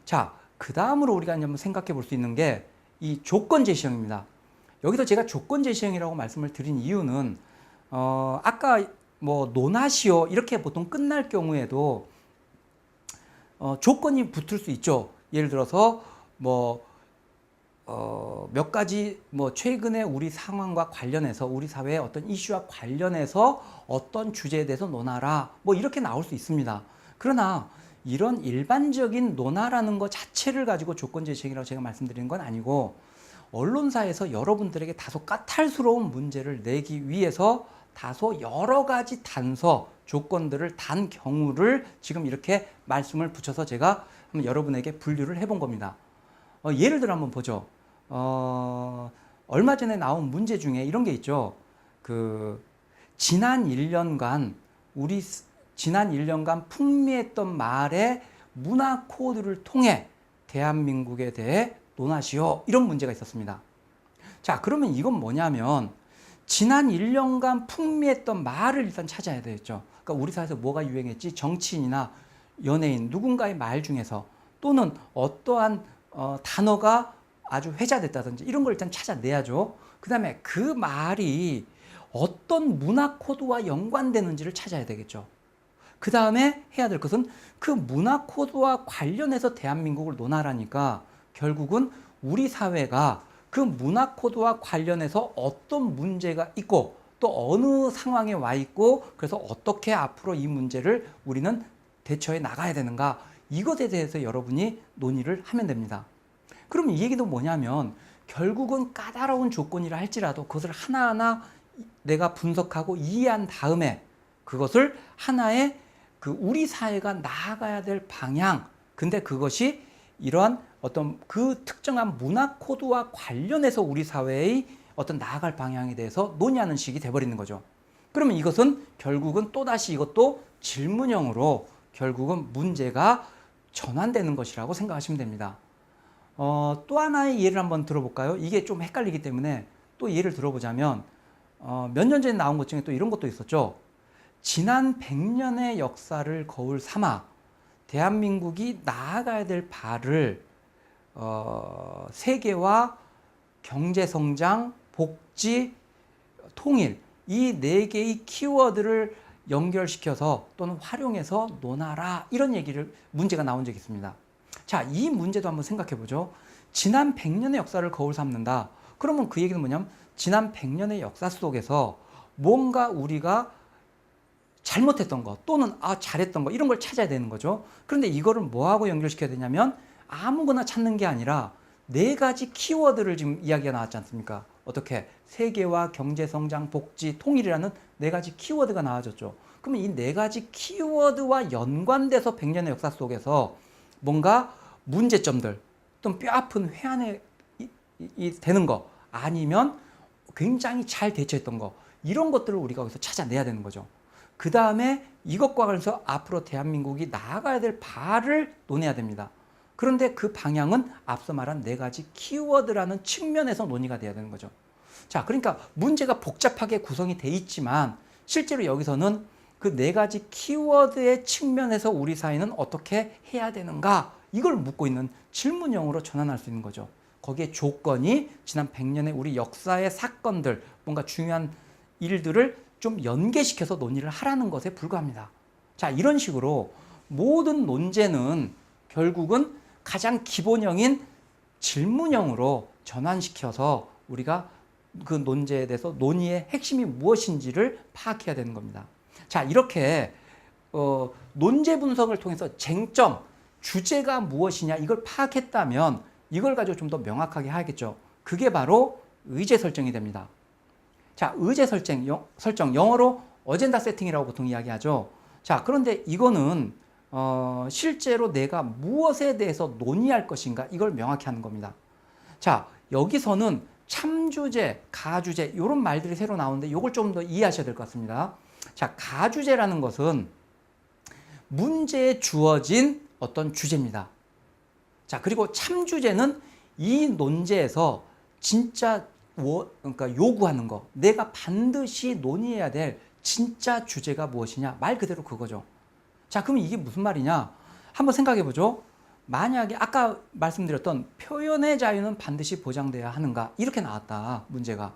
자, 그 다음으로 우리가 이제 한번 생각해 볼 수 있는 게 이 조건 제시형입니다. 여기서 제가 조건 제시형이라고 말씀을 드린 이유는 아까 뭐 논하시오 이렇게 보통 끝날 경우에도 조건이 붙을 수 있죠. 예를 들어서 뭐 몇 가지 뭐 최근에 우리 상황과 관련해서 우리 사회의 어떤 이슈와 관련해서 어떤 주제에 대해서 논하라 뭐 이렇게 나올 수 있습니다. 그러나 이런 일반적인 논하라는 것 자체를 가지고 조건 제시형이라고 제가 말씀드리는 건 아니고 언론사에서 여러분들에게 다소 까탈스러운 문제를 내기 위해서 다소 여러 가지 단서, 조건들을 단 경우를 지금 이렇게 말씀을 붙여서 제가 한번 여러분에게 분류를 해본 겁니다. 예를 들어 한번 보죠. 얼마 전에 나온 문제 중에 이런 게 있죠. 지난 1년간 지난 1년간 풍미했던 말의 문화 코드를 통해 대한민국에 대해 논하시오. 이런 문제가 있었습니다. 자, 그러면 이건 뭐냐면 지난 1년간 풍미했던 말을 일단 찾아야 되겠죠. 그러니까 우리 사회에서 뭐가 유행했지? 정치인이나 연예인 누군가의 말 중에서 또는 어떠한 단어가 아주 회자됐다든지 이런 걸 일단 찾아내야죠. 그 다음에 그 말이 어떤 문화 코드와 연관되는지를 찾아야 되겠죠. 그 다음에 해야 될 것은 그 문화 코드와 관련해서 대한민국을 논하라니까 결국은 우리 사회가 그 문화 코드와 관련해서 어떤 문제가 있고 또 어느 상황에 와 있고 그래서 어떻게 앞으로 이 문제를 우리는 대처해 나가야 되는가 이것에 대해서 여러분이 논의를 하면 됩니다. 그럼 이 얘기도 뭐냐면 결국은 까다로운 조건이라 할지라도 그것을 하나하나 내가 분석하고 이해한 다음에 그것을 하나의 우리 사회가 나아가야 될 방향 근데 그것이 이러한 어떤 그 특정한 문화 코드와 관련해서 우리 사회의 어떤 나아갈 방향에 대해서 논의하는 식이 돼버리는 거죠. 그러면 이것은 결국은 또다시 이것도 질문형으로 결국은 문제가 전환되는 것이라고 생각하시면 됩니다. 또 하나의 예를 한번 들어볼까요? 이게 좀 헷갈리기 때문에 또 예를 들어보자면 몇 년 전에 나온 것 중에 또 이런 것도 있었죠. 지난 100년의 역사를 거울 삼아 대한민국이 나아가야 될 바를 세계화, 경제성장, 복지, 통일 이 네 개의 키워드를 연결시켜서 또는 활용해서 논하라 이런 문제가 나온 적이 있습니다. 자, 이 문제도 한번 생각해 보죠. 지난 100년의 역사를 거울 삼는다. 그러면 그 얘기는 뭐냐면 지난 100년의 역사 속에서 뭔가 우리가 잘못했던 거 또는 잘했던 거 이런 걸 찾아야 되는 거죠. 그런데 이거를 뭐하고 연결시켜야 되냐면 아무거나 찾는 게 아니라 네 가지 키워드를 지금 이야기가 나왔지 않습니까? 어떻게 세계화, 경제성장, 복지, 통일이라는 네 가지 키워드가 나와졌죠. 그러면 이 네 가지 키워드와 연관돼서 100년의 역사 속에서 뭔가 문제점들 또는 뼈아픈 회한이 되는 거 아니면 굉장히 잘 대처했던 거 이런 것들을 우리가 여기서 찾아내야 되는 거죠. 그 다음에 이것과 관련해서 앞으로 대한민국이 나아가야 될 바를 논해야 됩니다. 그런데 그 방향은 앞서 말한 네 가지 키워드라는 측면에서 논의가 돼야 되는 거죠. 자, 그러니까 문제가 복잡하게 구성이 돼 있지만 실제로 여기서는 그 네 가지 키워드의 측면에서 우리 사회는 어떻게 해야 되는가 이걸 묻고 있는 질문형으로 전환할 수 있는 거죠. 거기에 조건이 지난 100년의 우리 역사의 사건들 뭔가 중요한 일들을 좀 연계시켜서 논의를 하라는 것에 불과합니다. 자, 이런 식으로 모든 논제는 결국은 가장 기본형인 질문형으로 전환시켜서 우리가 그 논제에 대해서 논의의 핵심이 무엇인지를 파악해야 되는 겁니다. 자, 이렇게 논제 분석을 통해서 쟁점, 주제가 무엇이냐 이걸 파악했다면 이걸 가지고 좀 더 명확하게 하겠죠. 그게 바로 의제 설정이 됩니다. 자, 의제 설정 영어로 어젠다 세팅이라고 보통 이야기하죠. 자, 그런데 이거는 실제로 내가 무엇에 대해서 논의할 것인가 이걸 명확히 하는 겁니다. 자, 여기서는 참주제, 가주제 이런 말들이 새로 나오는데 이걸 좀 더 이해하셔야 될 것 같습니다. 자, 가주제라는 것은 문제에 주어진 어떤 주제입니다. 자, 그리고 참주제는 이 논제에서 진짜 그러니까 요구하는 거, 내가 반드시 논의해야 될 진짜 주제가 무엇이냐 말 그대로 그거죠. 자, 그럼 이게 무슨 말이냐 한번 생각해 보죠. 만약에 아까 말씀드렸던 표현의 자유는 반드시 보장돼야 하는가 이렇게 나왔다 문제가.